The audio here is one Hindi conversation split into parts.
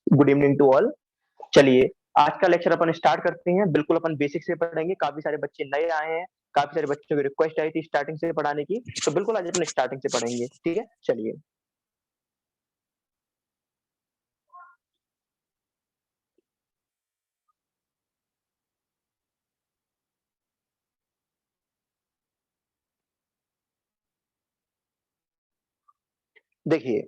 Good evening to all. चलिए, आज का लेक्चर अपन स्टार्ट करते हैं। बिल्कुल अपन बेसिक से पढ़ेंगे। काफी सारे बच्चे नए आए हैं, काफी सारे बच्चों की रिक्वेस्ट आई थी स्टार्टिंग से पढ़ाने की, तो बिल्कुल आज अपन स्टार्टिंग से पढ़ेंगे। ठीक है, चलिए। देखिए,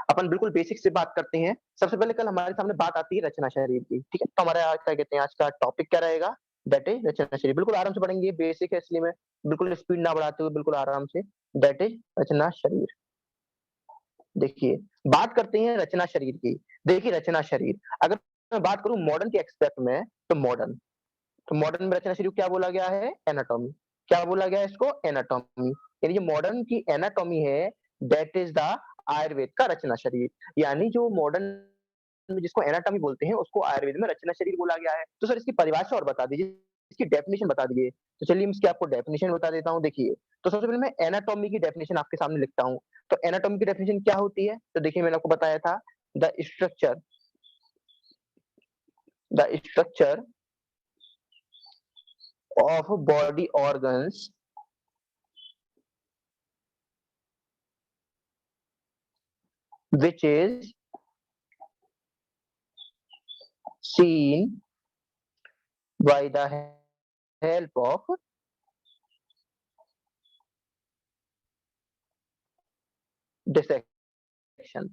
अपन बिल्कुल बेसिक से बात करते हैं। सबसे पहले कल हमारे सामने बात आती है रचना शरीर की। ठीक है, तो हमारा आज क्या कहते हैं, आज का टॉपिक क्या रहेगा? दैट इज रचना शरीर। बिल्कुल आराम से पढ़ेंगे, बेसिक है इसलिए मैं बिल्कुल स्पीड ना बढ़ाते हुए बिल्कुल आराम से। दैट इज रचना शरीर। देखिए, बात करते हैं रचना शरीर की। देखिए, रचना शरीर, अगर मैं बात करूं मॉडर्न के एक्सपेक्ट में, तो मॉडर्न में रचना शरीर क्या बोला गया है? एनाटॉमी। क्या बोला गया है इसको? एनाटॉमी। यानी जो मॉडर्न की एनाटॉमी है, दैट इज द आयुर्वेद का रचना शरीर। यानी जो मॉडर्न में जिसको एनाटॉमी बोलते हैं, उसको आयुर्वेद में रचना शरीर बोला गया है। तो सर इसकी परिभाषा और बता दीजिए, इसकी डेफिनेशन बता दीजिए। तो चलिए मैं इसकी आपको डेफिनेशन बता देता हूँ। देखिए, तो सबसे पहले मैं एनाटॉमी की डेफिनेशन आपके सामने लिखता हूँ। तो एनाटॉमी की डेफिनेशन क्या होती है? तो देखिए, मैंने आपको बताया था, the structure the structure of body organs which is seen by the help of dissection।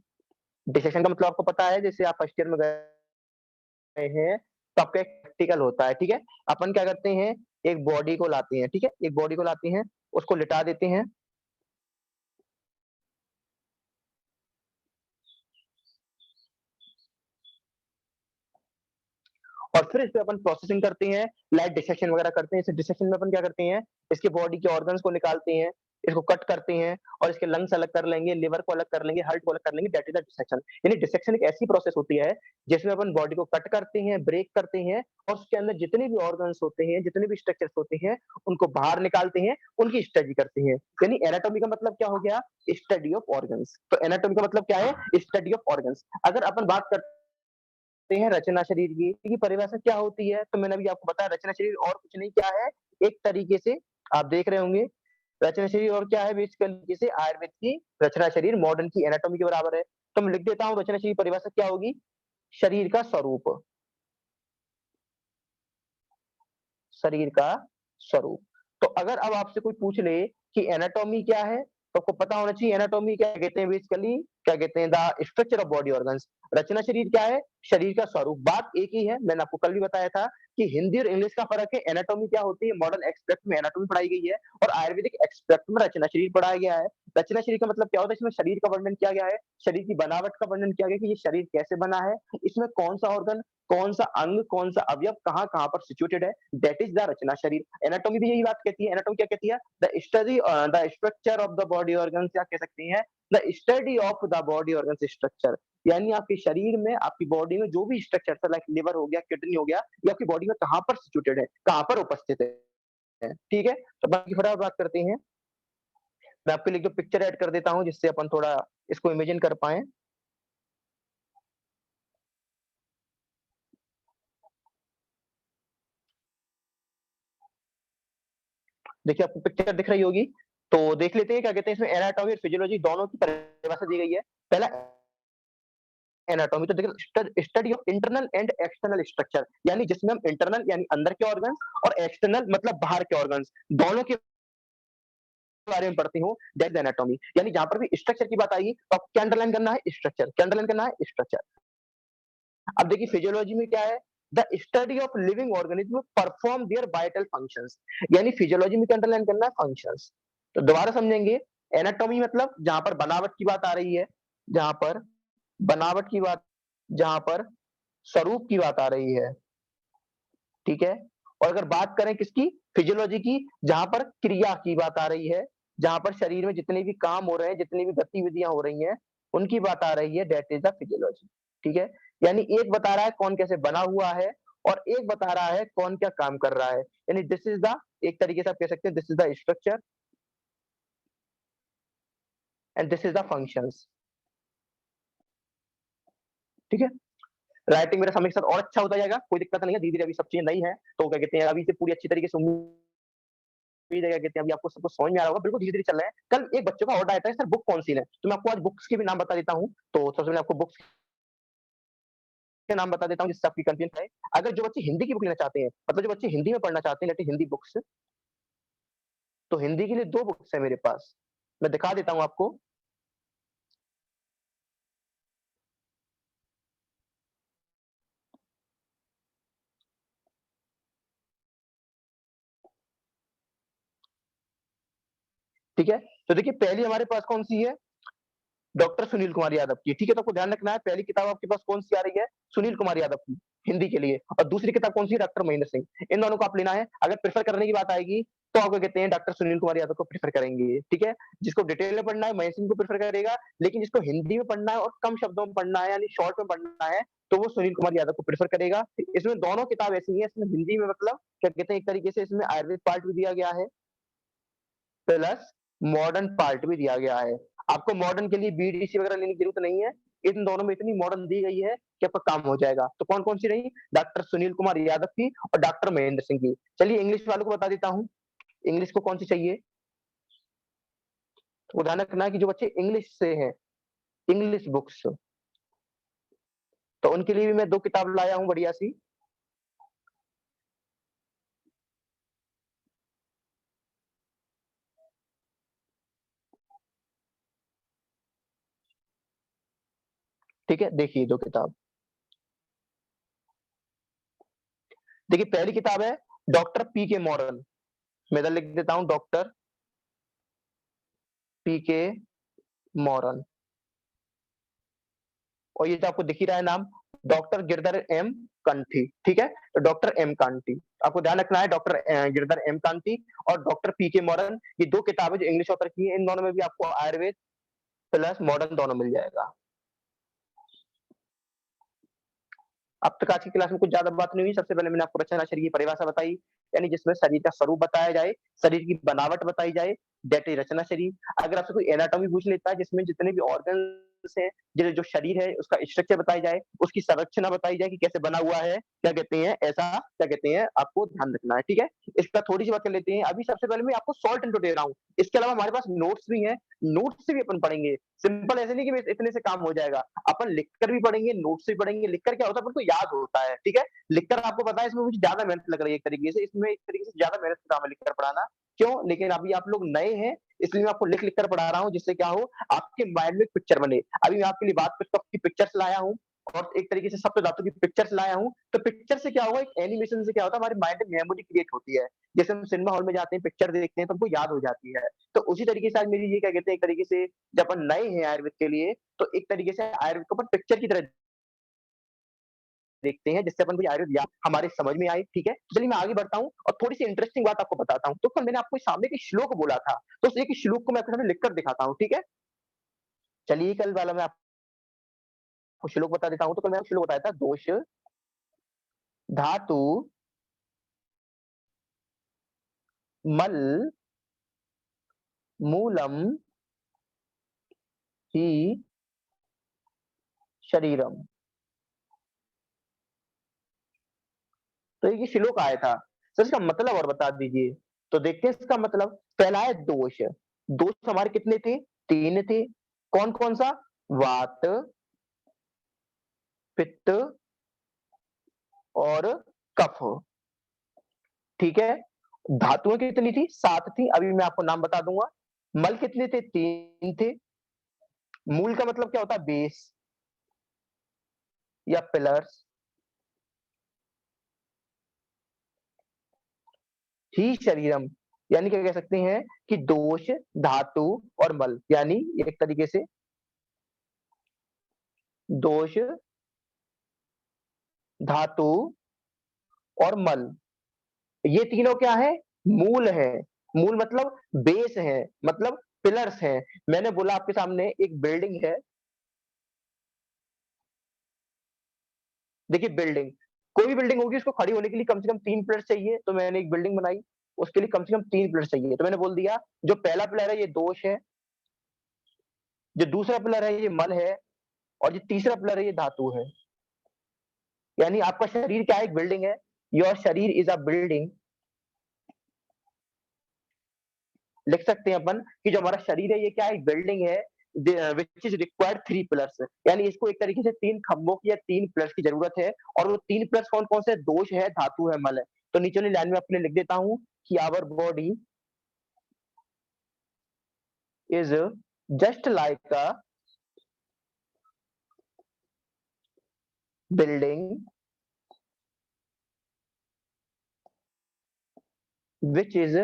Dissection का मतलब आपको पता है, जैसे आप फर्स्ट ईयर में गए हैं तो आपका एक प्रैक्टिकल होता है। ठीक है, अपन क्या करते हैं, एक बॉडी को लाते हैं। ठीक है, एक बॉडी को लाते हैं, उसको लिटा देते हैं, और फिर इस पे अपन प्रोसेसिंग करते हैं, लाइक डिसेक्शन वगैरह करते हैं। इस डिसेक्शन में अपन क्या करते हैं, इसके बॉडी के ऑर्गन्स को निकालते हैं, इसको कट करते हैं, और इसके लंग्स अलग कर लेंगे, लिवर को अलग कर लेंगे, हार्ट को अलग कर लेंगे। That is the dissection. यानी डिसेक्शन एक ऐसी प्रोसेस होती है जिसमें अपन बॉडी को कट करते हैं, ब्रेक करते हैं, और उसके अंदर जितने भी ऑर्गन्स होते हैं, जितने भी स्ट्रक्चर्स होते हैं, उनको बाहर निकालते हैं, उनकी स्टडी करते हैं। यानी एनाटॉमी का मतलब क्या हो गया? Study of organs. तो एनाटॉमी का मतलब क्या है? Study of organs. अगर अपन बात करते हैं रचना शरीर की परिभाषा क्या होती है, तो मैंने अभी आपको बताया, रचना शरीर और कुछ नहीं, क्या है, एक तरीके से आप देख रहे होंगे, रचना शरीर और क्या है, बेसिकली जैसे आयुर्वेद की रचना शरीर मॉडर्न की एनाटॉमी के बराबर है। तो मैं लिख देता हूँ, रचना शरीर परिभाषा क्या होगी? शरीर का स्वरूप। शरीर का स्वरूप। तो अगर अब आपसे कोई पूछ ले कि एनाटॉमी क्या है, तो आपको पता होना चाहिए एनाटॉमी क्या कहते हैं, बेसिकली क्या कहते हैं, the structure of body organs. रचना शरीर क्या है? शरीर का स्वरूप। बात एक ही है, मैंने आपको कल भी बताया था कि हिंदी और इंग्लिश का फर्क है। एनाटॉमी क्या होती है, मॉडर्न एक्सपेक्ट में एनाटॉमी पढ़ाई गई है, और आयुर्वेदिक एक्सपेक्ट में रचना शरीर पढ़ाया गया है। रचना शरीर का मतलब क्या होता है? इसमें शरीर का वर्णन किया गया है, शरीर की बनावट का वर्णन किया गया कि ये शरीर कैसे बना है, इसमें कौन सा ऑर्गन, कौन सा अंग, कौन सा अवयव कहाँ-कहाँ पर सिचुएटेड है। दैट इज द रचना शरीर। एनाटॉमी भी यही बात कहती है। एनाटॉमी क्या कहती है? The study the structure of the body organs, क्या कह सकते हैं, the study of the body organs structure. यानी आपके शरीर में, आपकी बॉडी में जो भी स्ट्रक्चर है, लाइक लिवर हो गया, किडनी हो गया, ये आपकी बॉडी में कहाँ पर सिचुएटेड है, कहाँ पर उपस्थित है। ठीक है, तो बाकी फटाफट बात करते हैं। मैं आपके लिए जो पिक्चर ऐड कर देता हूँ, जिससे अपन थोड़ा इसको इमेजिन कर पाए। देखिए, आपको पिक्चर दिख रही होगी, तो देख लेते हैं क्या कहते हैं, इसमें एनाटॉमी और फिजियोलॉजी दोनों की परिभाषा दी गई है। पहला एनाटॉमी, तो देखिए, study of internal and external structure, यानी जिसमें हम इंटरनल यानी अंदर के ऑर्गन्स, और एक्सटर्नल मतलब बाहर के ऑर्गन्स, दोनों के बारे में पढ़ती हूँ। That is anatomy. यानी जहां पर भी स्ट्रक्चर की बात आएगी, तो आपको क्या अंडरलाइन करना है? स्ट्रक्चर। क्या अंडरलाइन करना है? स्ट्रक्चर। अब देखिए, फिजियोलॉजी में क्या है? The study of living organism perform their vital functions. यानी फिजियोलॉजी में क्या अंडरलाइन करना है? फंक्शंस। तो दोबारा समझेंगे, एनाटॉमी मतलब जहां पर बनावट की बात आ रही है, जहां पर बनावट की बात, जहां पर स्वरूप की बात आ रही है। ठीक है, और अगर बात करें किसकी? फिजियोलॉजी की, जहां पर क्रिया की बात आ रही है, जहां पर शरीर में जितने भी काम हो रहे हैं, जितनी भी गतिविधियां हो रही हैं, उनकी बात आ रही है। That is the physiology. ठीक है, यानी एक बता रहा है कौन कैसे बना हुआ है, और एक बता रहा है कौन क्या काम कर रहा है। यानी दिस इज द, एक तरीके से आप कह सकते हैं, this is the structure and this is the functions. ठीक है? राइटिंग मेरा समय के साथ और अच्छा होता जाएगा, कोई दिक्कत नहीं है, धीरे-धीरे अभी सब चीज़ें नई हैं, तो क्या कहते हैं, अभी से पूरी अच्छी तरीके से उम्मीद है क्या कहते हैं, अभी आपको सब कुछ समझ में आ रहा होगा, बिल्कुल धीरे-धीरे चल रहा है। कल एक बच्चों का ऑर्डर आया था, सर बुक कौन-सी लें? तो मैं आपको आज बुक्स के भी नाम बता देता हूँ, तो सबसे पहले आपको बुक्स के नाम बता देता हूँ जिससे आपकी कन्फ्यूजन है। अगर जो बच्चे हिंदी की बुक लेना चाहते हैं, मतलब जो बच्चे हिंदी में पढ़ना चाहते हैं, लेट हिंदी बुक्स, तो हिंदी के लिए 2 बुक्स हैं मेरे पास। मैं दिखा देता हूँ आपको। ठीक है? तो देखिए पहली हमारे पास कौन-सी है? डॉक्टर सुनील कुमार यादव की, ठीक है? तो आपको ध्यान रखना है पहली किताब आपके पास कौन-सी आ रही है? सुनील कुमार यादव की, हिंदी के लिए और दूसरी किताब कौन-सी है? डॉक्टर महेंद्र सिंह। इन दोनों को आप लेना है। अगर प्रेफ़र करने की बात आएगी, तो आप क्या कहते हैं डॉक्टर सुनील कुमार यादव को प्रेफ़र करेंगे, ठीक है? जिसको डिटेल में पढ़ना है महेंद्र सिंह को प्रेफ़र करेगा, लेकिन जिसको हिंदी में पढ़ना है और कम शब्दों में पढ़ना है यानी शॉर्ट में पढ़ना है, तो वो सुनील कुमार यादव को प्रेफ़र करेगा। इसमें दोनों किताब ऐसी हैं, इसमें हिंदी में मतलब क्या कहते हैं एक तरीके से इसमें आयुर्वेद पार्ट भी दिया गया है प्लस मॉडर्न पार्ट भी दिया गया है। आपको मॉडर्न के लिए बीडीसी वगैरह लेने की ज़रूरत नहीं है। इन दोनों में इतनी मॉडर्न दी गई है कि आपका काम हो जाएगा। तो कौन-कौन सी रही? डॉक्टर सुनील कुमार यादव की और डॉक्टर महेंद्र सिंह की। चलिए इंग्लिश वालों को बता देता हूँ, इंग्लिश को कौन-सी चाहिए? तो ध्यान रखना है कि जो बच्चे इंग्लिश से हैं, इंग्लिश बुक्स, तो उनके लिए भी मैं 2 किताब लाया हूँ बढ़िया-सी। ठीक है? देखिए 2 किताब। देखिए पहली किताब है डॉक्टर पी के मॉरन। मैं इधर लिख देता हूँ डॉक्टर पी के मॉरन। और ये जो आपको दिख ही रहा है नाम, डॉक्टर गिरधर एम कंठी, ठीक है? तो डॉक्टर एम कांटी, आपको ध्यान रखना है डॉक्टर गिरधर एम कांटी और डॉक्टर पीके मॉरन, ये 2 किताबें जो इंग्लिश ऑथर की हैं, इन दोनों में भी आपको आयुर्वेद प्लस मॉडर्न दोनों मिल जाएगा। अब तक आज की क्लास में कुछ ज़्यादा बात नहीं हुई, सबसे पहले मैंने आपको रचना शरीर की परिभाषा बताई, यानी जिसमें शरीर का स्वरूप बताया जाए, शरीर की बनावट बताई जाए, दैट इज़ रचना शरीर। अगर आपसे कोई एनाटॉमी पूछ लेता है जिसमें जितने भी ऑर्गन्स हैं, जो शरीर है उसका स्ट्रक्चर बताई जाए, उसकी संरचना बताई जाए कि कैसे बना हुआ है, क्या कहते हैं ऐसा क्या कहते हैं आपको ध्यान रखना है, ठीक है? इसका थोड़ी-सी बात कर लेते हैं। अभी सबसे पहले मैं आपको शॉर्ट इंट्रो दे रहा हूँ, इसके अलावा हमारे पास नोट्स भी हैं, नोट्स से भी अपन पढ़ेंगे। सिंपल ऐसे नहीं कि बस इतने से काम हो जाएगा। अपन लिखकर भी पढ़ेंगे, नोट से भी पढ़ेंगे, लिखकर क्या होता है अपन को याद होता है, ठीक है? लिखकर आपको पता है इसमें मुझे ज़्यादा मेहनत लग रही है एक तरीके से, इसमें एक तरीके से ज़्यादा मेहनत का काम है लिखकर पढ़ाना। क्यों? लेकिन अभी आप लोग नए हैं, इसलिए मैं आपको लिख-लिख कर पढ़ा रहा हूँ जिससे क्या हो आपके माइंड में एक पिक्चर बने। अभी मैं आपके लिए बात पुस्तक की पिक्चर्स लाया हूँ और एक तरीके से सप्त धातु की पिक्चर्स लाया हूँ, तो पिक्चर से क्या होगा एक एनिमेशन से क्या होता है हमारे माइंड में मेमोरी क्रिएट होती है। जैसे हम सिनेमा हॉल में जाते हैं, पिक्चर देखते हैं तो हमको याद हो जाती है। तो उसी तरीके से आज मेरी ये क्या कहते हैं एक तरीके से जब अपन नए हैं आयुर्वेद के लिए, तो एक तरीके से आयुर्वेद को अपन पिक्चर की तरह देखते हैं जिससे अपन को ये आयुर्वेद या हमारे समझ में आए, ठीक है? तो चलिए मैं आगे बढ़ता हूँ और थोड़ी-सी इंटरेस्टिंग बात आपको बताता हूँ। तो कल मैंने आपको सामने एक श्लोक बोला था, तो उस एक श्लोक को मैं आपके सामने लिख कर दिखाता हूँ, ठीक है? चलिए कल वाला मैं आपको श्लोक बता देता हूँ, तो कल मैंने श्लोक बताया था दोष धातु मल मूलम ही शरीरम। तो ये श्लोक आया था। तो इसका मतलब और बता दीजिए। तो देखते हैं इसका मतलब। पहला है दोष। दोष हमारे कितने थे? 3 थे। कौन-कौन सा? वात, पित्त और कफ। ठीक है? धातुएँ कितनी थी? 7 थी। अभी मैं आपको नाम बता दूँगा। मल कितने थे? 3 थे। मूल का मतलब क्या होता है? बेस या पिलर्स। ही शरीरम यानी क्या कह सकते हैं कि दोष, धातु और मल यानी एक तरीके से दोष, धातु और मल ये तीनों क्या है? मूल है। मूल मतलब बेस है, मतलब पिलर्स हैं। मैंने बोला आपके सामने एक बिल्डिंग है। देखिए बिल्डिंग, कोई भी बिल्डिंग होगी उसको खड़ी होने के लिए कम से कम 3 पिलर्स चाहिए, तो मैंने एक बिल्डिंग बनाई, उसके लिए कम से कम 3 पिलर्स चाहिए। तो मैंने बोल दिया जो पहला पिलर है ये दोष है, जो दूसरा पिलर है ये मल है और जो तीसरा पिलर है ये धातु है। यानी आपका शरीर क्या है? एक बिल्डिंग है। योर शरीर इज अ बिल्डिंग। लिख सकते हैं अपन कि जो हमारा शरीर है ये क्या है? एक बिल्डिंग है व्हिच इज रिक्वायर्ड 3 पिलर्स। यानी इसको एक तरीके से 3 खंभों की या 3 पिलर्स की जरूरत है। और वो 3 पिलर्स कौन-कौन से? दोष है, धातु है, मल है। तो नीचे वाली लाइन में अपने लिख देता हूँ कि our body is just like a building which is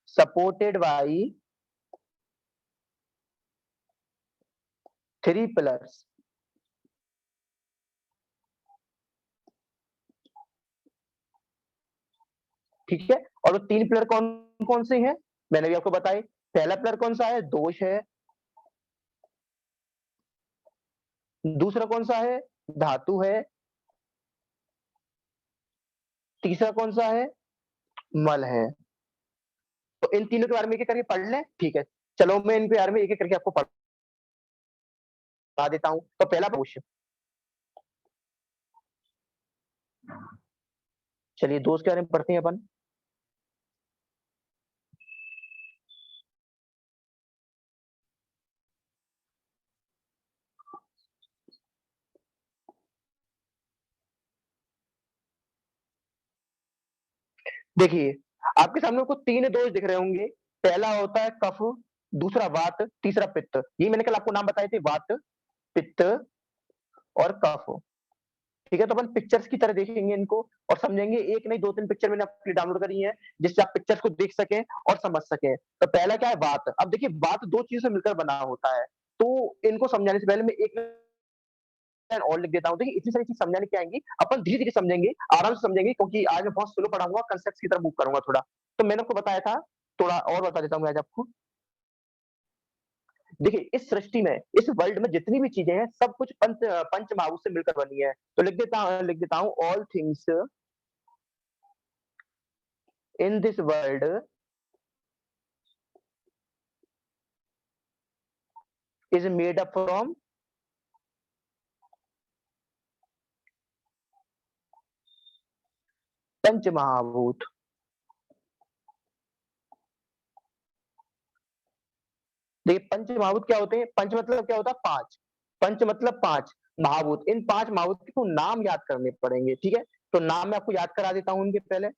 supported by 3 pillars. ठीक है? और वो 3 पिलर कौन-कौन से हैं? मैंने भी आपको बताए। पहला पिलर कौन-सा है? दोष है। दूसरा कौन-सा है? धातु है। तीसरा कौन-सा है? मल है। तो इन तीनों के बारे में एक-एक करके पढ़ लें, ठीक है? चलो मैं इनके बारे में एक-एक करके आपको बता देता हूँ। तो पहला दोष, चलिए दोष के बारे में पढ़ते हैं अपन। देखिए, आपके सामने आपको 3 दोष दिख रहे होंगे। पहला होता है कफ, दूसरा वात, तीसरा पित्त। ये मैंने कल आपको नाम बताए थे, वात, पित्त और कफ। ठीक है? तो अपन पिक्चर्स की तरह देखेंगे इनको और समझेंगे। एक नहीं 2-3 पिक्चर मैंने आपके लिए डाउनलोड करी है, जिससे आप पिक्चर्स को देख सकें और समझ सकें। तो पहला क्या है? वात। अब देखिए वात 2 चीज़ों से मिलकर बना होता है। तो इनको समझाने से पहले मैं एक लाइन और लिख देता हूँ। देखिए इतनी सारी चीज़ समझाने क्या आएँगी, अपन धीरे-धीरे समझेंगे, आराम से समझेंगे, क्योंकि आज मैं बहुत स्लो पढ़ाऊँगा, कांसेप्ट्स की तरफ मूव करूँगा थोड़ा। तो मैंने आपको बताया था, थोड़ा और बता देता हूँ मैं आज आपको। देखिए इस सृष्टि में, इस वर्ल्ड में जितनी भी चीज़ें हैं, सब कुछ पंच महाभूत से मिलकर बनी है। तो लिख देता हूँ all things in this world is made up from panch mahabhoot. देखिए पंच महाभूत क्या होते हैं? पंच मतलब क्या होता है? 5। पंच मतलब 5 महाभूत। इन 5 महाभूत को नाम याद करने पड़ेंगे, ठीक है? तो नाम मैं आपको याद करा देता हूँ इनके पहले।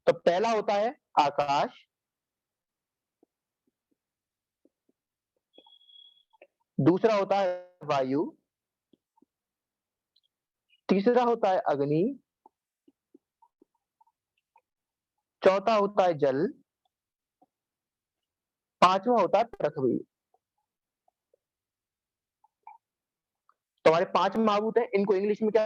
तो पहला होता है आकाश, दूसरा होता है वायु, तीसरा होता है अग्नि, चौथा होता है जल, पांचवा होता है पृथ्वी। तो हमारे 5 महाभूत हैं, इनको इंग्लिश में क्या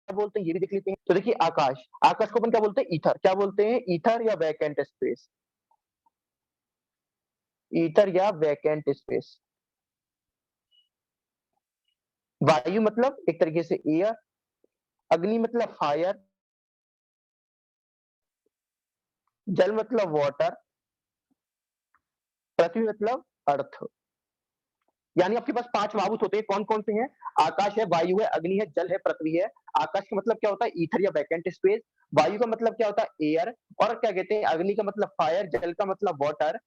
बोलते हैं ये भी देख लेते हैं। तो देखिए आकाश, आकाश को अपन क्या बोलते हैं? ईथर। क्या बोलते हैं? ईथर या वैकेंट स्पेस। ईथर या वैकेंट स्पेस। वायु मतलब एक तरीके से एयर, अग्नि मतलब फायर, जल मतलब वाटर, पृथ्वी मतलब अर्थ। यानी आपके पास 5 महाभूत होते हैं। कौन-कौन से हैं? आकाश है, वायु है, अग्नि है, जल है, पृथ्वी है। आकाश का मतलब क्या होता है? ईथर या वैकेंट स्पेस। वायु का मतलब क्या होता है? एयर। और क्या कहते हैं? अग्नि का मतलब फायर, जल का मतलब वाटर,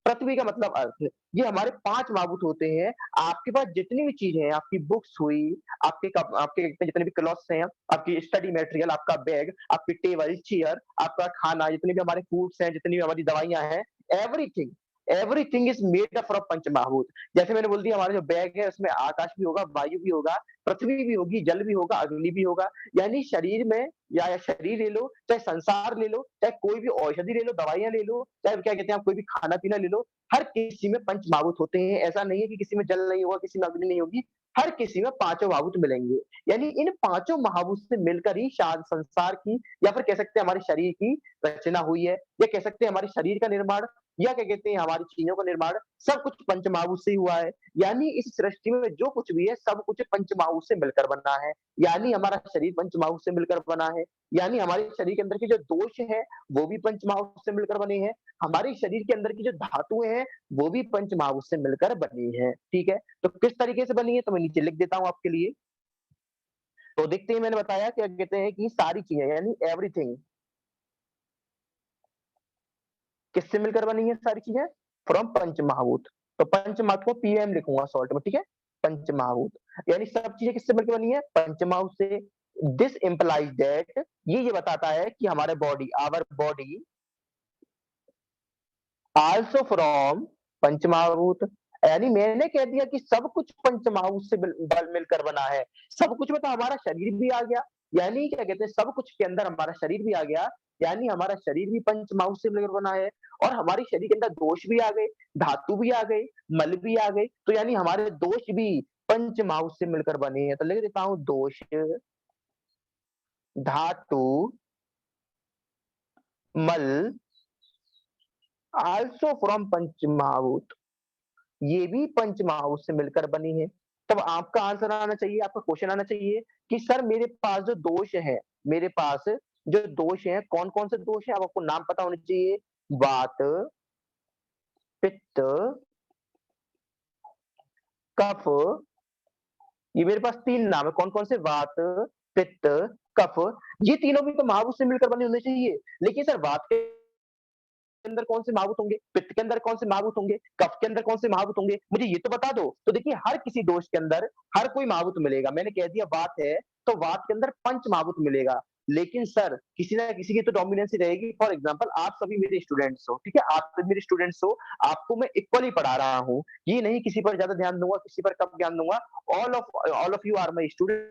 पृथ्वी का मतलब अर्थ। ये हमारे 5 महाभूत होते हैं। आपके पास जितनी भी चीज़ें हैं, आपकी बुक्स हुई, आपके जितने भी क्लॉथ्स हैं, आपकी स्टडी मटेरियल, आपका बैग, आपकी टेबल, चेयर, आपका खाना, जितने भी हमारे फूड्स हैं, जितनी भी हमारी दवाइयाँ हैं, everything everything is made up from panch mahabhoot. जैसे मैंने बोल दिया हमारा जो बैग है उसमें आकाश भी होगा, वायु भी होगा, पृथ्वी भी होगी, जल भी होगा, अग्नि भी होगा। यानी शरीर में या शरीर ले लो, चाहे संसार ले लो, चाहे कोई भी औषधि ले लो, दवाइयाँ ले लो, चाहे क्या कहते हैं आप कोई भी खाना-पीना ले लो, हर किसी में पंच महाभूत होते हैं। ऐसा नहीं है कि किसी में जल नहीं होगा, किसी में अग्नि नहीं होगी, हर किसी में पाँचों महाभूत मिलेंगे। यानी इन पाँचों महाभूत से मिलकर ही शायद संसार की या फिर कह सकते हैं हमारे शरीर की रचना हुई है, या कह सकते हैं हमारे शरीर का निर्माण या क्या कहते हैं हमारी चीजों का निर्माण सब कुछ पंचमहाभूत से ही हुआ है। यानी इस सृष्टि में जो कुछ भी है सब कुछ पंचमहाभूत से मिलकर बना है। यानी हमारा शरीर पंचमहाभूत से मिलकर बना है। यानी हमारे शरीर के अंदर के जो दोष है वो भी पंचमहाभूत से मिलकर बने हैं। हमारे शरीर के अंदर की जो धातुएं हैं वो भी पंचमहाभूत से मिलकर बनी है। ठीक है, तो किस तरीके से बनी है तो मैं नीचे लिख देता हूँ आपके लिए। तो देखते हैं, मैंने बताया क्या कहते हैं कि सारी चीजें यानी एवरीथिंग किससे मिलकर बनी है सारी चीजें? फ्रॉम पंचमहाभूत। तो पंचमहाभूत को पीएम लिखूंगा शॉर्ट में, ठीक है? पंचमहाभूत यानी सब चीजें किससे मिलकर बनी है? पंचमहाभूत से। दिस इम्प्लाइज दैट, ये बताता है कि हमारे body, our body also from panchmahabhoot. यानी मैंने कह दिया कि सब कुछ पंचमहाभूत से मिलकर बना है। सब कुछ मतलब हमारा शरीर भी आ गया। यानी क्या कहते हैं सब कुछ के अंदर हमारा शरीर भी आ गया। यानी हमारा शरीर भी पंचमहाभूत से मिलकर बना है। और हमारे शरीर के अंदर दोष भी आ गए, धातु भी आ गई, मल भी आ गई। तो यानी हमारे दोष भी पंचमहाभूत से मिलकर बने हैं। तो लिख देता हूँ दोष, धातु, मल आल्सो फ्रॉम पंचमहाभूत, ये भी पंचमहाभूत से मिलकर बनी है। तब आपका आंसर आना चाहिए, आपका क्वेश्चन आना चाहिए कि सर मेरे पास जो दोष है, मेरे पास जो दोष है कौन कौन से दोष है, अब आपको नाम पता होने चाहिए। वात, पित्त, कफ, ये मेरे पास तीन नाम है। कौन कौन से? वात, पित्त, कफ। ये तीनों भी तो महाभूत से मिलकर बने होने चाहिए। लेकिन सर वात के अंदर कौन से महाभूत होंगे, पित्त के अंदर कौन से महाभूत होंगे, कफ के अंदर कौन से महाभूत होंगे, मुझे ये तो बता दो। तो देखिए हर किसी दोष के अंदर हर कोई महाभूत मिलेगा। मैंने कह दिया वात है तो वात के अंदर पंच महाभूत मिलेगा। लेकिन सर किसी ना किसी की तो डोमिनेंसी रहेगी। फॉर एग्जांपल आप सभी मेरे स्टूडेंट्स हो, ठीक है, आप सभी मेरे स्टूडेंट्स हो, आपको मैं इक्वली पढ़ा रहा हूँ। ये नहीं किसी पर ज्यादा ध्यान दूंगा, किसी पर कम ध्यान दूंगा। All of you are my student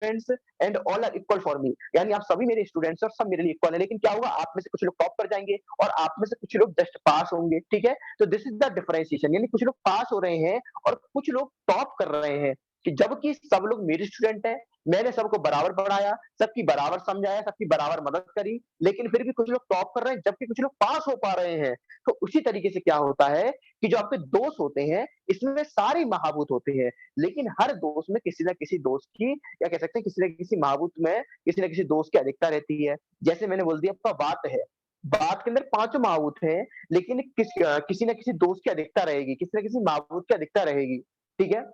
students and all are equal for me. यानी आप सभी मेरे स्टूडेंट्स और सब मेरे लिए इक्वल है। लेकिन क्या होगा, आप में से कुछ लोग टॉप कर जाएंगे और आप में से कुछ लोग जस्ट पास होंगे। ठीक है, तो दिस इज द डिफरेंशिएशन। यानी कुछ लोग पास हो रहे हैं और कुछ लोग टॉप कर रहे हैं, कि जबकि सब लोग मेरे स्टूडेंट हैं। मैंने सबको बराबर पढ़ाया, सबकी बराबर समझाया, सबकी बराबर मदद करी, लेकिन फिर भी कुछ लोग टॉप कर रहे हैं जबकि कुछ लोग पास हो पा रहे हैं। तो उसी तरीके से क्या होता है कि जो आपके दोष होते हैं इसमें सारे महाभूत होते हैं। लेकिन हर दोष में किसी ना किसी दोष की, या कह सकते हैं किसी न किसी महाभूत में किसी न किसी दोष की अधिकता रहती है। जैसे मैंने बोल दिया आपका वात है, वात के अंदर पांचों महाभूत हैं, लेकिन किसी न किसी दोष की अधिकता रहेगी, किसी न किसी महाभूत की अधिकता रहेगी। ठीक है,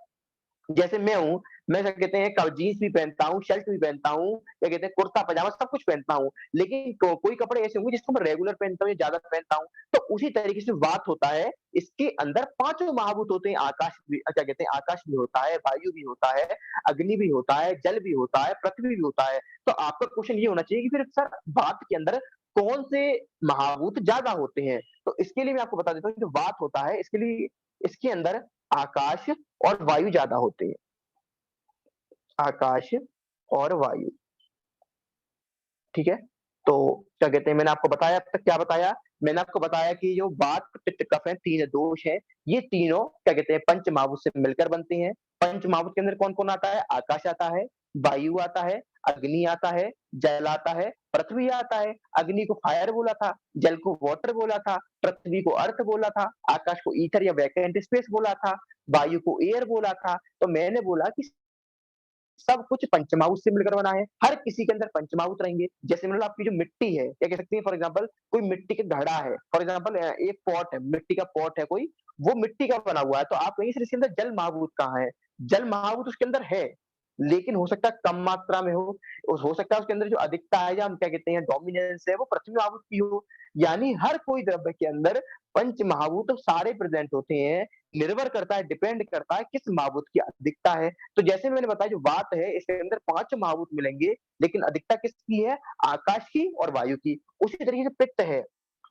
जैसे मैं हूँ, मैं क्या कहते हैं जीन्स भी पहनता हूँ, शर्ट भी पहनता हूँ, क्या कहते हैं कुर्ता पजामा सब कुछ पहनता हूँ। लेकिन कोई कपड़े ऐसे होंगे जिसको मैं रेगुलर पहनता हूँ या ज्यादा पहनता हूँ। तो उसी तरीके से वात होता है, इसके अंदर पांचों महाभूत होते हैं। आकाश भी, क्या कहते हैं, आकाश भी होता है, वायु भी होता है, अग्नि भी होता है, जल भी होता है, पृथ्वी भी होता है। तो आपका क्वेश्चन ये होना चाहिए कि फिर सर वात के अंदर कौन से महाभूत ज्यादा होते हैं? तो इसके लिए मैं आपको बता देता हूँ, जो वात होता है इसके लिए, इसके अंदर आकाश और वायु ज्यादा होते हैं। आकाश और वायु, ठीक है? तो क्या कहते हैं, मैंने आपको बताया, अब तक क्या बताया? मैंने आपको बताया कि जो वात, पित्त, कफ है, तीन दोष है, ये तीनों क्या कहते हैं पंचमहाभूत से मिलकर बनते हैं। पंचमहाभूत के अंदर कौन-कौन आता है? आकाश आता है, वायु आता है, अग्नि आता है, जल आता है, पृथ्वी आता है। अग्नि को फायर बोला था, जल को वाटर बोला था, पृथ्वी को अर्थ बोला था, आकाश को ईथर या वैकेंट स्पेस बोला था, वायु को एयर बोला था। तो मैंने बोला कि सब कुछ पंचमहाभूत से मिलकर बना है। हर किसी के अंदर पंचमहाभूत रहेंगे। जैसे मतलब आपकी जो मिट्टी है, क्या कह सकते हैं, फॉर एग्जांपल कोई मिट्टी का घड़ा है, फॉर एग्जांपल एक पॉट है, मिट्टी का पॉट है कोई, वो मिट्टी का बना हुआ है। तो आप कहेंगे सर इसके अंदर जल महाभूत कहाँ है? जल महाभूत उसके अंदर है, लेकिन हो सकता है कम मात्रा में हो सकता है उसके अंदर जो अधिकता है या हम क्या कहते हैं डोमिनेंस है वो पृथ्वी महाभूत की हो। यानी हर कोई द्रव्य के अंदर पंच महाभूत सारे प्रेजेंट होते हैं। निर्भर करता है, डिपेंड करता है किस महाभूत की अधिकता है। तो जैसे मैंने बताया जो वात है इसके अंदर पांच महाभूत मिलेंगे, लेकिन अधिकता किसकी है? आकाश की और वायु की। उसी तरीके से पित्त है,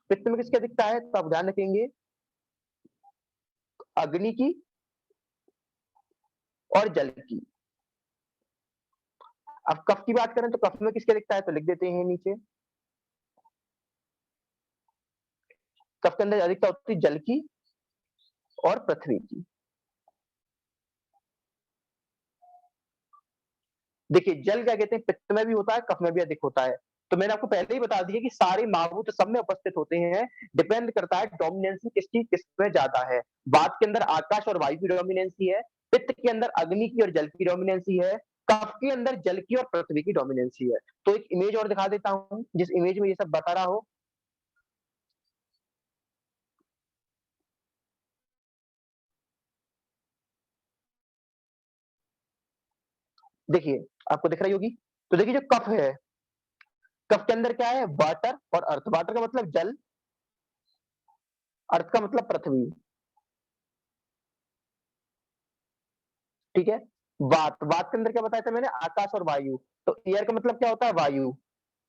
पित्त में किसकी अधिकता है? तो आप ध्यान रखेंगे अग्नि की और जल की। अब कफ की बात करें तो कफ में किसकी अधिकता है? तो लिख देते हैं नीचे, कफ के अंदर अधिकता होती है जल की और पृथ्वी की। देखिए जल क्या कहते हैं पित्त में भी होता है, कफ में भी अधिक होता है। तो मैंने आपको पहले ही बता दिया कि सारे महाभूत सब में उपस्थित होते हैं, डिपेंड करता है डोमिनेंसी किसकी किसमें ज़्यादा है। वात के अंदर आकाश और वायु की डोमिनेंसी है, पित्त के अंदर अग्नि की और जल की डोमिनेंसी है, कफ के अंदर जल की और पृथ्वी की डोमिनेंसी है। तो एक इमेज और दिखा देता हूँ, जिस इमेज में ये सब बता रहा हो। देखिए, आपको दिख रही होगी। तो देखिए जो कफ है, कफ के अंदर क्या है? वाटर और अर्थ। वाटर का मतलब जल, अर्थ का मतलब पृथ्वी, ठीक है? वात, वात के अंदर क्या बताया था मैंने? आकाश और वायु। तो एयर का मतलब क्या होता है? वायु।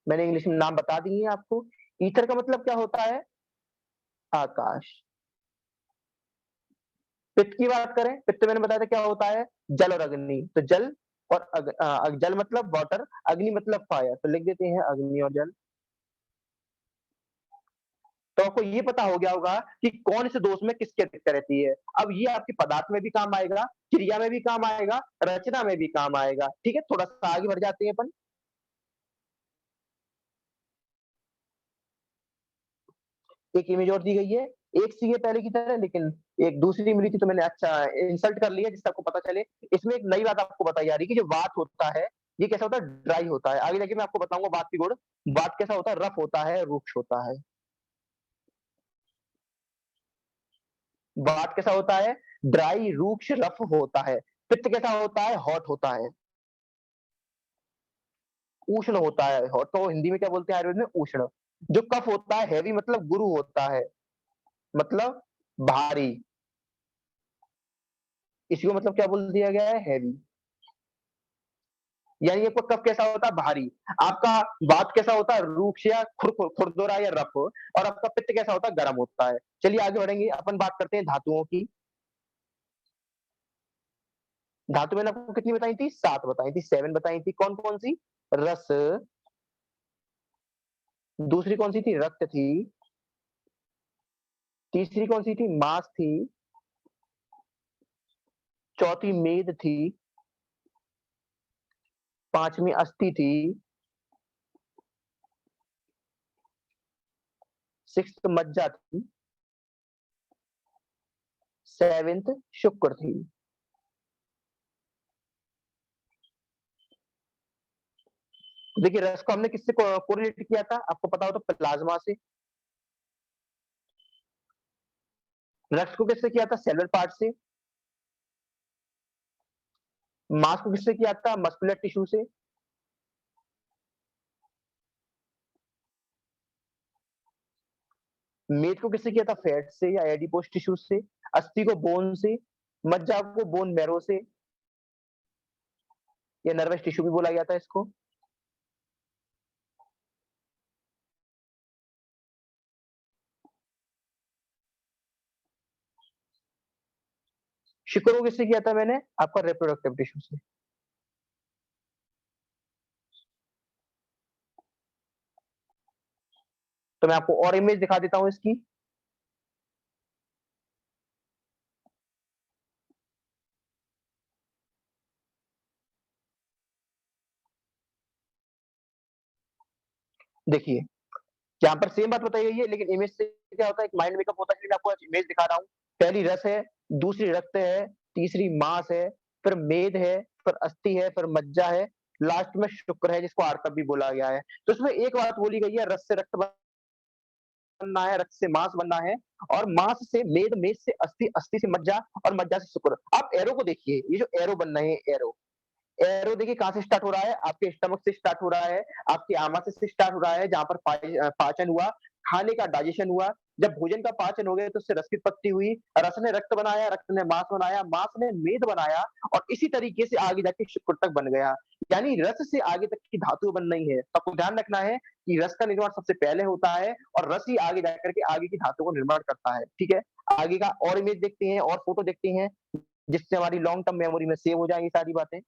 मैंने इंग्लिश में नाम बता दिए हैं आपको। ईथर का मतलब क्या होता है? आकाश। पित्त की बात करें, पित्त मैंने बताया था क्या होता है? जल और अग्नि। तो जल और जल मतलब वाटर, अग्नि मतलब फायर। तो लिख देते हैं अग्नि और जल। तो आपको ये पता हो गया होगा कि कौन से दोष में किसकी अधिकता रहती है। अब ये आपके पदार्थ में भी काम आएगा, क्रिया में भी काम आएगा, रचना में भी काम आएगा। ठीक है? थोड़ा-सा आगे बढ़ जाते हैं अपन। एक इमेज और दी गई है, एक सी है पहले की तरह, लेकिन एक दूसरी मिली थी तो मैंने अच्छा इंसल्ट कर लिया जिससे आपको पता चले। इसमें एक नई बात आपको बताई जा रही है कि जो वात होता है, ये कैसा होता है? ड्राई होता है। आगे जाके मैं आपको बताऊँगा वात के गुण। वात कैसा होता है? रफ होता है, रुक्ष होता है। वात कैसा होता है? ड्राई, रूक्ष, रफ होता है। पित्त कैसा होता है? हॉट होता है, उष्ण होता है। हॉट को हिंदी में क्या बोलते हैं आयुर्वेद में? उष्ण। जो कफ होता है, हैवी मतलब गुरु होता है, मतलब भारी। इसी को मतलब क्या बोल दिया गया है? हैवी। यानी आपका कफ कैसा होता है? भारी। आपका वात कैसा होता है? रूक्ष या खुरदुरा या रफ। और आपका पित्त कैसा होता है? गर्म होता है। चलिए आगे बढ़ेंगे, अपन बात करते हैं धातुओं की। धातु मैंने आपको कितनी बताई थी? 7 बताई थी, 7 बताई थी। कौन-कौन सी? रस, दूसरी कौन सी थी? रक्त थी, तीसरी कौन सी थी? मांस थी, चौथी मेद थी, पाँचवीं अस्थि थी, 6th मज्जा थी, 7th शुक्र थी। देखिए रस को हमने किससे कोरिलेट किया था? आपको पता हो तो प्लाज्मा से। रक्त को किससे किया था? सेलुलर पार्ट से। मांस को किससे किया था? मस्कुलर टिश्यू से। मेद को किससे किया था? फैट से या एडिपोज टिश्यू से। अस्थि को बोन से। मज्जा को बोन मैरो से, या नर्वस टिश्यू भी बोला गया था इसको। शुक्र को किससे किया था मैंने? आपका रिप्रोडक्टिव टिश्यू से। तो मैं आपको और इमेज दिखा देता हूँ इसकी। देखिए, यहाँ पर सेम बात बताई गई है, लेकिन इमेज से क्या होता है, एक माइंड मेकअप होता है, इसलिए मैं आपको आज इमेज दिखा रहा हूँ। पहली रस है, दूसरी रक्त है, तीसरी मांस है, फिर मेद है, फिर अस्थि है, फिर मज्जा है, लास्ट में शुक्र है जिसको आर्तव भी बोला गया है। तो इसमें एक बात बोली गई है, रस से रक्त बनना है, रक्त से मांस बनना है, और मांस से मेद, मेद से अस्थि, अस्थि से मज्जा, और मज्जा से शुक्र। आप एरो को देखिए, ये जो एरो बन रहे हैं, एरो एरो देखिए कहाँ से स्टार्ट हो रहा है? आपके स्टमक से स्टार्ट हो रहा है, आपकी आमाशय से स्टार्ट हो रहा है, जहाँ पर पाचन हुआ, खाने का डाइजेशन हुआ। जब भोजन का पाचन हो गया तो उससे रस की उत्पत्ति हुई, रस ने रक्त बनाया, रक्त ने मांस बनाया, मांस ने मेद बनाया, और इसी तरीके से आगे जाके शुक्र तक बन गया। यानी रस से आगे तक की धातु बन रही है। तो आपको ध्यान रखना है कि रस का निर्माण सबसे पहले होता है, और रस ही आगे जाकर के आगे की धातु को निर्माण करता है। ठीक है? आगे का और इमेज देखते हैं और फोटो देखते हैं, जिससे हमारी लॉन्ग टर्म मेमोरी में सेव हो जाएँगी सारी बातें।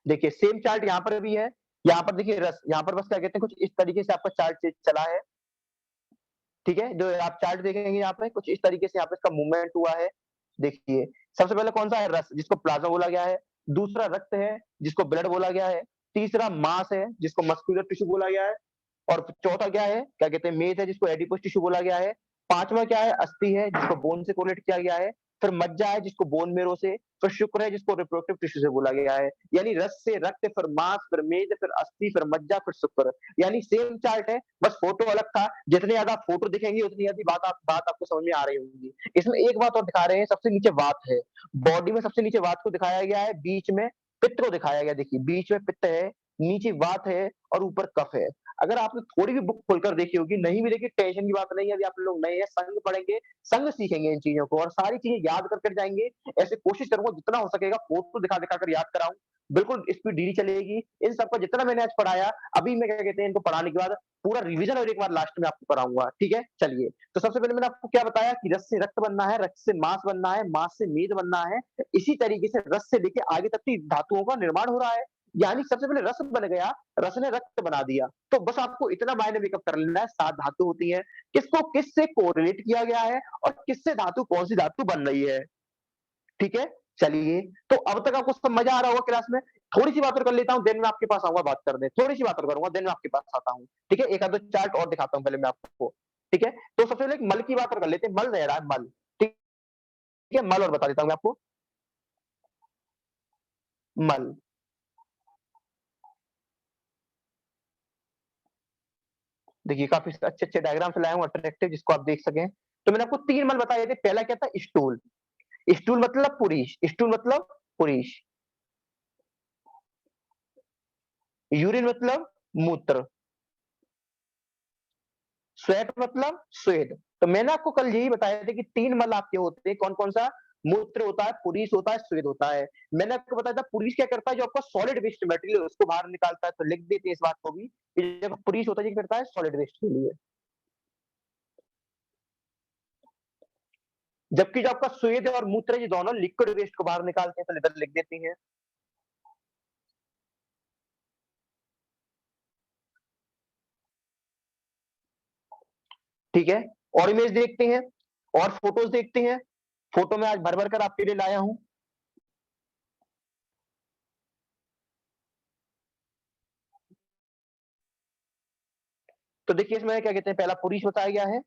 देखिए सेम चार्ट यहाँ पर भी है। यहाँ पर देखिए रस, यहाँ पर बस क्या कहते हैं, कुछ इस तरीके से आपका चार्ट चला है। ठीक है? जो आप चार्ट देखेंगे यहाँ पे कुछ इस तरीके से यहाँ पे इसका मूवमेंट हुआ है। देखिए, सबसे पहले कौन-सा है? रस, जिसको प्लाज़्मा बोला गया है। दूसरा रक्त है, जिसको ब्लड बोला गया है, तीसरा मांस है, जिसको मस्कुलर टिश्यू बोला गया है, और चौथा क्या है, क्या कहते हैं, मेद है, जिसको एडिपोस टिश्यू बोला गया है। 5वां क्या है, अस्थि है, जिसको बोन से कोरिलेट किया गया है। फिर मज्जा है, जिसको बोन मैरो से, फिर शुक्र है, जिसको रिप्रोडक्टिव टिश्यू से बोला गया है। यानी रस से रक्त, फिर मांस, फिर मेद, फिर अस्थि, फिर मज्जा, फिर शुक्र। यानी सेम चार्ट है, बस फोटो अलग था। जितने ज़्यादा फोटो दिखेंगी, उतनी ज़्यादा बात आपको समझ में आ रही होगी। इसमें एक बात और दिखा रहे हैं, सबसे नीचे वात है। बॉडी में सबसे नीचे वात को दिखाया गया है, बीच में पित्त को दिखाया गया। देखिए, बीच में पित्त है, नीचे वात है और ऊपर कफ है। अगर आपने थोड़ी भी बुक खोलकर देखी होगी, नहीं भी देखी, टेंशन की बात नहीं है। अभी आप लोग नए हैं, संघ पढ़ेंगे, संघ सीखेंगे इन चीज़ों को और सारी चीज़ें याद कर जाएँगे। ऐसे कोशिश करूँगा जितना हो सकेगा फोटो दिखा-दिखा कर याद कराऊँ। बिल्कुल स्पीड धीरे चलेगी। इन सबका जितना मैंने आज पढ़ाया, अभी मैं क्या कहते हैं, इनको पढ़ाने के बाद पूरा रिवीजन और एक बार लास्ट में आपको कराऊँगा, ठीक है? चलिए, तो सबसे पहले मैंने आपको क्या बताया कि रस से रक्त बनना है, रक्त से मांस बनना है, मांस से मेद बनना है। इसी तरीके से रस से लेके आगे तक की धातुओं का निर्माण हो रहा है। यानी सबसे पहले रस बन गया, रस ने रक्त बना दिया। तो बस आपको इतना माइंड मेकअप कर लेना है, 7 धातु होती हैं, किसको किससे कोरिलेट किया गया है और किससे धातु कौन-सी धातु बन रही है, ठीक है? चलिए, तो अब तक आपको सब मज़ा आ रहा होगा क्लास में। थोड़ी-सी बात और कर लेता हूँ, देन मैं आपके पास आऊँगा बात करने। थोड़ी-सी बात और करूँगा, देन मैं आपके पास आता हूँ, ठीक है? एक आध 2 चार्ट और दिखाता हूँ पहले मैं आपको, ठीक है? तो सबसे पहले एक मल की बात और कर लेते हैं, मल रह रहा है मल, ठीक है? मल और बता देता हूँ मैं आपको, मल। देखिए, काफ़ी अच्छे-अच्छे डायग्राम्स लाया हूँ अट्रैक्टिव, जिसको आप देख सकें। तो मैंने आपको 3 मल बताए थे, पहला क्या था, स्टूल। स्टूल मतलब पुरीष, स्टूल मतलब पुरीष, यूरिन मतलब मूत्र, स्वेट मतलब स्वेद। तो मैंने आपको कल यही बताया था कि 3 मल आपके होते हैं, कौन-कौन सा? मूत्र होता है, पुरीष होता है, स्वेद होता है। मैंने आपको बताया था पुरीष क्या करता है, जो आपका सॉलिड वेस्ट मटेरियल है उसको बाहर निकालता है, तो लिख देते हैं इस बात को भी कि जब पुरीष होता है, ये करता है सॉलिड वेस्ट के लिए। जबकि जो आपका स्वेद और मूत्र है, ये दोनों लिक्विड वेस्ट को बाहर निकालते हैं, तो इधर लिख देती हैं। ठीक है? और इमेज देखते हैं और फोटोज़ देखते हैं। फोटो मैं आज भर-भर कर आपके लिए लाया हूँ। तो देखिए इसमें क्या कहते हैं, पहला पुरीष बताया गया है,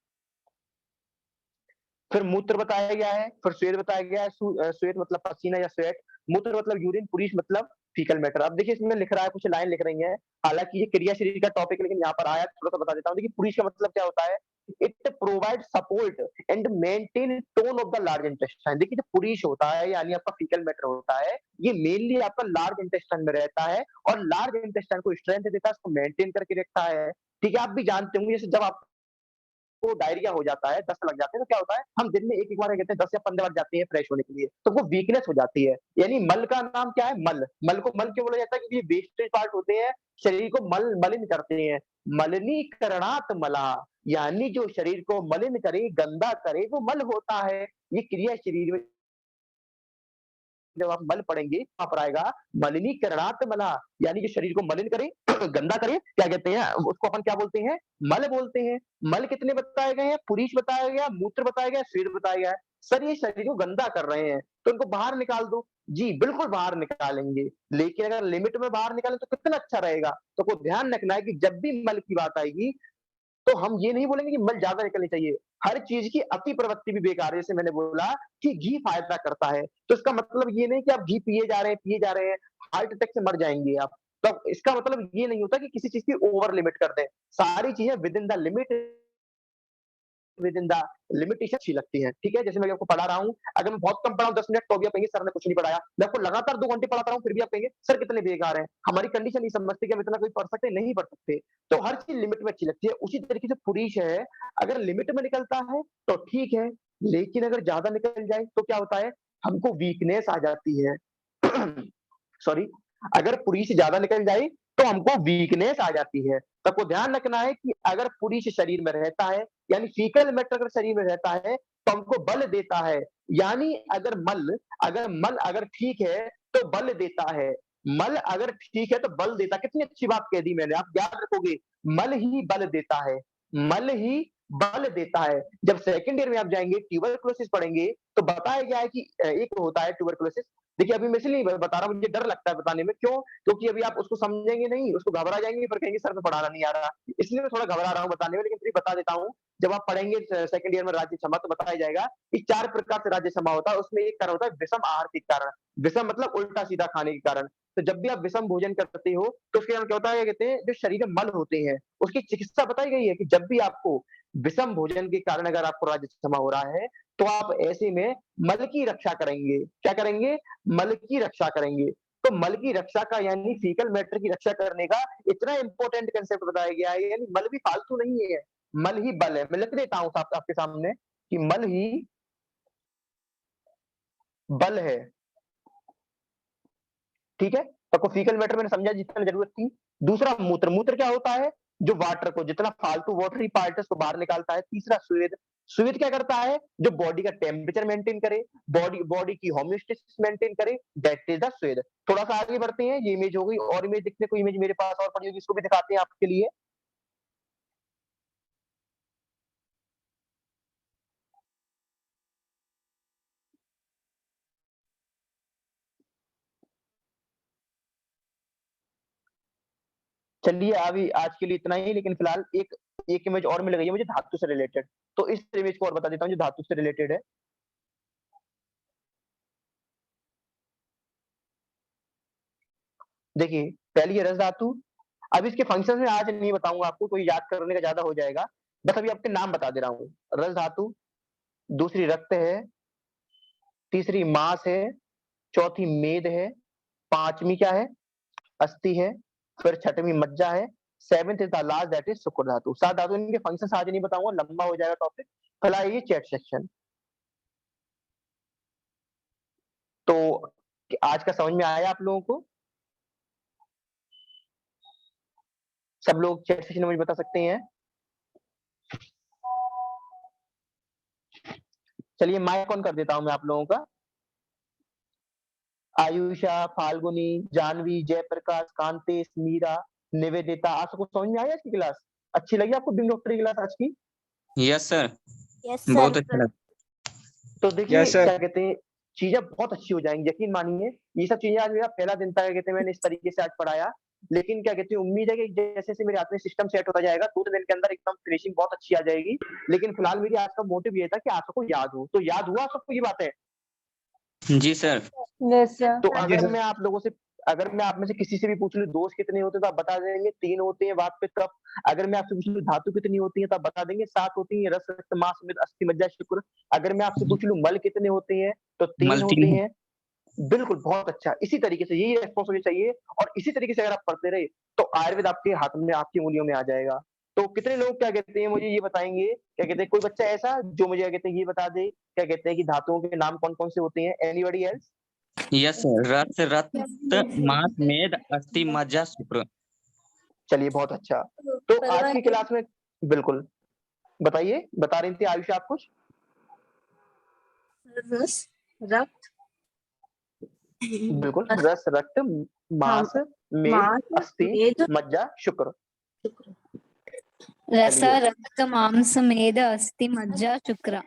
फिर मूत्र बताया गया है, फिर स्वेद बताया गया है। स्वेद मतलब पसीना या स्वेट, मूत्र मतलब यूरिन, पुरीष मतलब फीकल मैटर। अब देखिए इसमें लिख रहा है, कुछ लाइन लिख रही हैं, हालाँकि ये क्रिया शरीर का टॉपिक है, लेकिन यहाँ पर आया थोड़ा-सा बता देता हूँ। देखिए पुरीष का मतलब क्या होता है? It provide support and maintain tone of the large intestine. देखिए जो पुरीष होता है, यानी आपका फीकल मैटर होता है, ये मेनली आपका लार्ज इंटेस्टाइन में रहता है और लार्ज इंटेस्टाइन को स्ट्रेंथ देता है, उसको मेंटेन करके रखता है। ठीक है? आप भी जानते होंगे, जैसे जब आप को डायरिया हो जाता है, दस्त लग जाते हैं, तो क्या होता है, हम दिन में एक-एक बार क्या कहते हैं 10 या 15 बार जाते हैं फ्रेश होने के लिए, तो वो वीकनेस हो जाती है। यानी मल का नाम क्या है? मल। मल को मल क्यों बोला जाता है? क्योंकि ये वेस्टेज पार्ट होते हैं, शरीर को मलिन करते हैं। मलिनीकरणात् मलः, यानी जो शरीर को मलिन करे, गंदा करे, वो मल होता है। ये क्रिया शरीर में जब आप मल पढ़ेंगे, वहाँ पर आएगा मलिनीकरणात् मलः, यानी कि शरीर को मलिन करे, गंदा करे, क्या कहते हैं, उसको अपन क्या बोलते हैं? मल बोलते हैं। मल कितने बताए गए हैं? पुरीष बताया गया, मूत्र बताया गया, स्वेद बताया गया है। सर ये शरीर को गंदा कर रहे हैं, तो इनको बाहर निकाल दो। जी, बिल्कुल बाहर निकालेंगे, लेकिन अगर लिमिट में बाहर निकालें तो कितना अच्छा रहेगा। तो आपको ध्यान रखना है कि जब भी मल की बात आएगी, तो हम ये नहीं बोलेंगे कि मल ज़्यादा निकलनी चाहिए। हर चीज़ की अति प्रवृत्ति भी बेकार है। जैसे मैंने बोला कि घी फ़ायदा करता है, तो इसका मतलब ये नहीं कि आप घी पिए जा रहे हैं, हार्ट अटैक से मर जाएँगे आप। तो इसका मतलब ये नहीं होता कि किसी चीज़ की ओवर लिमिट कर दें। सारी चीज़ें with in the limit, with in the limitation अच्छी लगती हैं, ठीक है? जैसे मैं आपको पढ़ा रहा हूँ, अगर मैं बहुत कम पढ़ाऊँ 10 मिनट तो भी आप कहेंगे सर ने कुछ नहीं पढ़ाया। मैं आपको लगातार 2 घंटे पढ़ाता रहा हूँ, फिर भी आप कहेंगे सर कितने बेकार हैं। हमारी कंडीशन नहीं समझते कि हम इतना कोई पढ़ सकते हैं, नहीं पढ़ सकते। तो हर चीज़ लिमिट में अच्छी लगती है। उसी तरीके से पुरीष है, अगर लिमिट में निकलता है तो ठीक है, लेकिन अगर ज़्यादा निकल जाए तो क्या होता है? हमको वीकनेस आ जाती है। सॉरी, अगर पुरीष ज़्यादा निकल जाए तो हमको वीकनेस आ जाती है। तो आपको ध्यान रखना है कि अगर पुरीष शरीर में रहता है, यानी फीकल मैटर अगर शरीर में रहता है, तो हमको बल देता है। यानी अगर मल अगर ठीक है, तो बल देता है। मल अगर ठीक है, तो बल देता है। कितनी अच्छी बात कह दी मैंने, आप याद रखोगे। मल ही बल देता है, मल ही बल देता है। जब सेकंड ईयर में आप जाएँगे, ट्यूबरकुलोसिस पढ़ेंगे, तो बताया गया है कि एक होता है ट्यूबरकुलोसिस, देखिए अभी मैं इसलिए नहीं बता रहा, मुझे डर लगता है बताने में, क्यों? क्योंकि अभी आप उसको समझेंगे नहीं, उसको घबरा जाएँगे, फिर कहेंगे सर मैं पढ़ाना नहीं आ रहा। इसलिए मैं थोड़ा घबरा रहा हूँ बताने में, लेकिन फिर भी बता देता हूँ। जब आप पढ़ेंगे सेकंड ईयर में राज्य क्षमा तो बताया जाएगा कि 4 प्रकार से राज्य क्षमा होता है, उसमें एक कारण होता है विषम आहार के कारण। विषम मतलब उल्टा-सीधा खाने के कारण। तो जब भी आप विषम भोजन करते हो, तो उसके कारण क्या होता है, क्या कहते हैं, जो शरीर में मल होते हैं, उसकी चिकित्सा बताई गई है कि जब भी आपको विषम भोजन के कारण अगर आपको राज्य क्षमा हो रहा है, तो आप ऐसे में मल की रक्षा करेंगे। क्या करेंगे? मल की रक्षा करेंगे। तो मल की रक्षा का यानी फीकल मैटर की रक्षा करने का इतना इम्पोर्टेंट कांसेप्ट बताया गया है, यानी मल भी फालतू नहीं है, मल ही बल है। मैं लिख देता हूँ साफ आपके सामने कि मल ही बल है। ठीक है? तो आपको फीकल मैटर मैंने समझा जितना ज़रूरत थी। दूसरा मूत्र, मूत्र क्या होता है? जो वाटर को जितना फालतू वाटरी पार्ट है उसको बाहर निकालता है। तीसरा स्वेद, स्वेद क्या करता है? जो बॉडी का टेम्परेचर मेंटेन करे, बॉडी बॉडी की होम्योस्टेसिस मेंटेन करे, दैट इज़ द स्वेद। थोड़ा-सा आगे बढ़ते हैं, ये इमेज हो गई और इमेज दिखने को इमेज मेरे पास और पड़ी होगी, इसको भी दिखाते हैं आपके लिए। चलिए अभी आज के लिए इतना ही, लेकिन फिलहाल एक एक इमेज और मिल गई है मुझे धातु से रिलेटेड। तो इस इमेज को और बता देता हूँ जो धातु से रिलेटेड है। देखिए, पहली है रस धातु। अब इसके फंक्शन में आज नहीं बताऊँगा आपको, कोई याद करने का ज़्यादा हो जाएगा। बस अभी आपके नाम बता दे रहा हूँ। रस धातु, दूसरी रक्त है, तीसरी मांस है, चौथी मेद है, 5वीं क्या है? अस्थि है, फिर 6वीं मज्जा है, 7th is the last that is शुक्र धातु। 7 धातु इनके फंक्शंस आज नहीं बताऊँगा, लंबा हो जाएगा टॉपिक। फिलहाल ये चैट सेक्शन। तो आज का समझ में आया आप लोगों को? सब लोग चैट सेक्शन में मुझे बता सकते हैं? चलिए माइक ऑन कर देता हूँ मैं आप लोगों का। आयुषा, फाल्गुनी, जाह्नवी, जयप्रकाश, कांतेश, मीरा, निवेदिता, आप सबको समझ में आया इसकी क्लास? अच्छी लगी आपको बिंग डॉक्टर की क्लास आज की? Yes sir, yes sir. बहुत अच्छा लगा। तो देखिए यस सर। क्या कहते हैं, चीजें बहुत अच्छी हो जाएँगी, यकीन मानिए। ये सब चीजें आज मेरा पहला दिन था, क्या कहते हैं, मैंने इस तरीके से आज पढ़ाया। लेकिन क्या कहते हैं, उम्मीद है कि जैसे-जैसे मेरे हाथ में सिस्टम सेट होता जाएगा, 2 दिन के अंदर एकदम फिनिशिंग बहुत अच्छी आ जाएगी। लेकिन फिलहाल मेरी आज का मोटिव ये था कि आप सबको याद हो। तो याद हुआ आप सबको ये बातें? जी सर। Yes sir. तो अगर मैं आप में से किसी से भी पूछ लूँ दोष कितने होते हैं तो आप बता देंगे 3 होते हैं, बात पे कफ। अगर मैं आपसे पूछ लूँ धातु कितनी होती है तो आप बता देंगे 7 होती हैं, रस, रक्त, मांस, मेद, अस्थि, मज्जा, शुक्र। अगर मैं आपसे पूछ लूँ मल कितने होते हैं तो 3 होते मल्टी। हैं। बिल्कुल, बहुत अच्छा। इसी तरीके से यही रिस्पॉन्स मुझे चाहिए और इसी तरीके से अगर आप पढ़ते रहे, तो आयुर्वेद आपके हाथ में, आपकी उँगलियों में आ जाएगा। तो कितने लोग क्या कहते हैं मुझे ये बताएँगे, क्या कहते हैं कोई बच्चा ऐसा जो मुझे क्या कहते हैं ये बता दे, क्या कहते हैं कि धातुओं के नाम कौन-कौन से होते हैं? Anybody else? यस सर, रस, रक्त, मांस, मेद, अस्थि, मज्जा, शुक्र। चलिए बहुत अच्छा। तो आज की क्लास में बिल्कुल, बताइए, बता रही थी आयुषा आप कुछ? रस, रक्त, बिल्कुल, रस, रक्त, मांस, मेद, मांस, अस्थि, मेद, मज्जा, शुक्र। रस चलिए। रक्त मांस मेद अस्थि मज्जा शुक्र।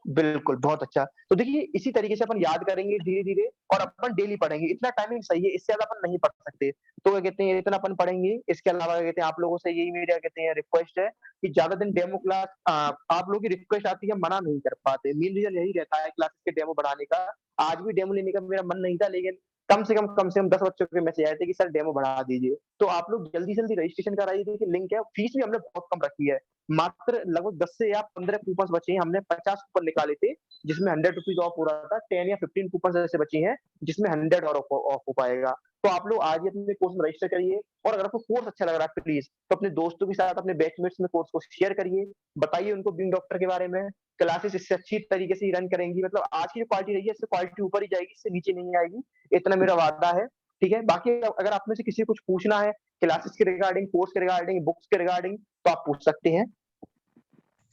बिल्कुल, बहुत अच्छा। तो देखिए इसी तरीके से अपन याद करेंगे धीरे-धीरे और अपन डेली पढ़ेंगे। इतना टाइमिंग सही है, इससे ज़्यादा अपन नहीं पढ़ सकते। तो क्या कहते हैं इतना अपन पढ़ेंगे, इसके अलावा क्या कहते हैं आप लोगों से यही मेरा क्या कहते हैं रिक्वेस्ट है कि ज़्यादा दिन डेमो क्लास आप लोगों की रिक्वेस्ट आती है, मना नहीं कर पाते। मेन रीज़न यही रहता है क्लासेस के डेमो बढ़ाने का। आज भी डेमो लेने का मेरा मन नहीं था, लेकिन कम से कम 10 बच्चों के मैसेज आए थे कि सर डेमो बढ़ा दीजिए। तो आप लोग जल्दी से जल्दी रजिस्ट्रेशन कराइए, देखिए लिंक है। फीस भी हमने बहुत कम रखी है। मात्र लगभग 10 से या 15 कूपन्स बचे हैं। हमने 50 कूपन निकाले थे, जिसमें ₹100 ऑफ हो रहा था। 10 या 15 कूपन्स ऐसे बचे हैं, जिसमें 100 और ऑफ हो पाएगा। तो आप लोग आज ही अपने कोर्स में रजिस्टर करिए और अगर आपको कोर्स अच्छा लग रहा है प्लीज़, तो अपने दोस्तों के साथ, अपने बैचमेट्स में कोर्स को शेयर करिए। बताइए उनको बीइंग डॉक्टर के बारे में। क्लासेस इससे अच्छी तरीके से ही रन करेंगी। मतलब आज की जो क्वालिटी रही है, इससे क्वालिटी ऊपर ही जाएगी, इससे नीचे नहीं आएगी। इतना मेरा वादा है, ठीक है? बाकी अगर आप में से किसी को कुछ पूछना है, क्लासेस के रिगार्डिंग, कोर्स के रिगार्डिंग, बुक्स के रिगार्डिंग, तो आप पूछ सकते हैं।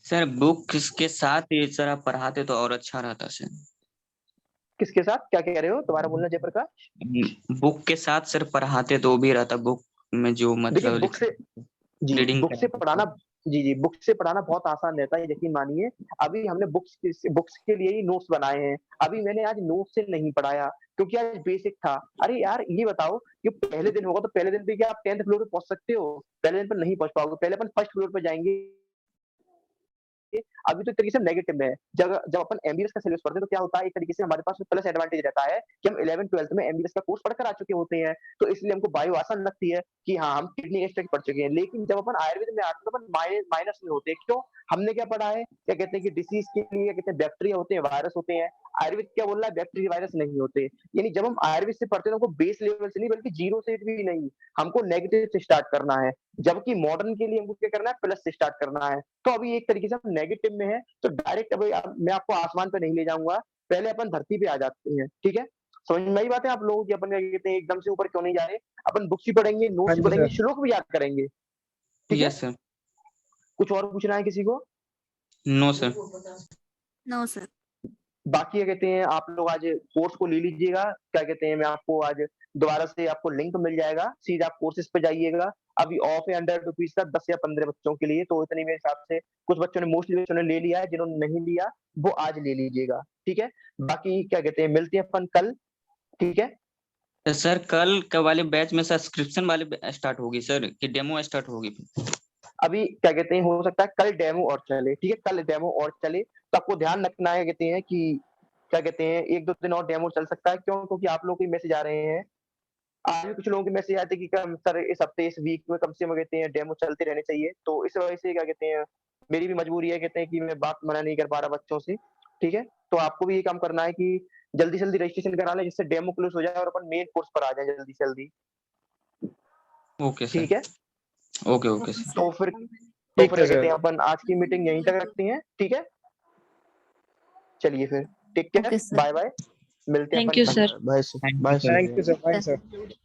सर बुक्स के साथ ये सर आप पढ़ाते तो और अच्छा रहता सर। किसके साथ? क्या कह रहे हो? दोबारा बोलना जयप्रकाश। बुक के साथ सर पढ़ाते तो वो भी रहता, बुक में जो देखिए मतलब बुक से जी, रीडिंग बुक से कराते पढ़ाना थे। जी, बुक से पढ़ाना बहुत आसान रहता है, यकीन मानिए। अभी हमने बुक्स के लिए ही नोट्स बनाए हैं। अभी मैंने आज नोट्स से नहीं पढ़ाया, क्योंकि आज बेसिक था। अरे यार ये बताओ कि पहले दिन होगा तो पहले दिन पे क्या आप 10th फ्लोर पे पहुँच सकते हो? पहले दिन पर नहीं पहुँच पाओगे, पहले अपन फर्स्ट फ्लोर पे जाएँगे। अभी तो एक तरीके से नेगेटिव में है। जब जब अपन एमबीबीएस का सिलेबस पढ़ते हैं तो क्या होता है, एक तरीके से हमारे पास प्लस एडवांटेज रहता है कि हम 11th-12th में एमबीबीएस का कोर्स पढ़कर आ चुके होते हैं। तो इसलिए हमको बायो आसान लगती है कि हाँ, हम किडनी एक्सट्रैक्ट पढ़ चुके हैं। लेकिन जब अपन आयुर्वेद में आते हैं तो अपन माइनस में होते हैं। क्यों? हमने क्या पढ़ा है? क्या कहते हैं कि डिसीज़ के लिए क्या कहते हैं बैक्टीरिया होते हैं, वायरस होते हैं। आयुर्वेद क्या बोल रहा है? बैक्टीरिया, वायरस नहीं होते। यानी जब हम आयुर्वेद से पढ़ते हैं तो हमको बेस लेवल से नहीं बल्कि 0 से भी नहीं, हमको नेगेटिव से स्टार्ट करना है। जबकि मॉडर्न के लिए हमको क्या करना है? प्लस से स्टार्ट करना है। तो अभी एक तरीके से हम नेगेटिव में हैं, तो डायरेक्ट अभी मैं आपको आसमान पे नहीं ले जाऊँगा, पहले अपन धरती पे आ जाते हैं, ठीक है? समझ में आई बात है आप लोगों की? अपन क्या कहते हैं एकदम से ऊपर क्यों नहीं जा रहे? अपन बुक्स भी पढ़ेंगे, हाँ नोट्स भी जी पढ़ेंगे, सर। श्लोक भी याद करेंगे, ठीक है? Yes sir. कुछ और पूछना है किसी को? No sir. No sir. बाकी क्या कहते हैं आप लोग आज कोर्स को ले लीजिएगा, क्या कहते हैं मैं आपको आज दोबारा से आपको लिंक मिल जाएगा, सीधा आप कोर्सेज़ पे जाइएगा। अभी ऑफ है अंडर रुपीज़ का 10 या 15 बच्चों के लिए, तो इतने मेरे हिसाब से कुछ बच्चों ने मोस्टली बच्चों ने ले लिया है, जिन्होंने नहीं लिया वो आज ले लीजिएगा, ठीक है? बाकी क्या कहते हैं मिलते हैं अपन कल, ठीक है? तो सर कल के वाले बैच में सब्सक्रिप्शन वाले स्टार्ट होगी सर कि डेमो स्टार्ट होगी? अभी क्या कहते हैं हो सकता है कल डेमो और चले, ठीक है? कल डेमो और चले, तो आपको ध्यान रखना है कहते हैं कि क्या कहते हैं 1-2 दिन और डेमो चल सकता है, क्यों? क्योंकि आप लोगों के मैसेज आ रहे हैं। आज भी कुछ लोगों के मैसेज आए थे कि कम सर इस हफ्ते, इस वीक में कम से कम कहते हैं डेमो चलते रहने चाहिए। तो इस वजह से क्या कहते हैं मेरी भी मजबूरी है कहते हैं कि मैं बात मना नहीं कर पा रहा बच्चों से, ठीक है? तो आपको भी ये काम करना है कि जल्दी से जल्दी रजिस्ट्रेशन करा लें जिससे डेमो क्लोज़ हो जाए और अपन मेन कोर्स पर आ जाएँ जल्दी से जल्दी, ओके सर। ठीक है? Okay, okay sir. तो फिर ठीक क्या है कहते हैं सर। अपन आज की मीटिंग यहीं तक रखते हैं, ठीक है? चलिए फिर, take care, okay sir. Bye bye, मिलते हैं थैंक अपन यू कल। Sir. Bye sir. Thank you bye sir. Sir. Thank you sir. Bye sir.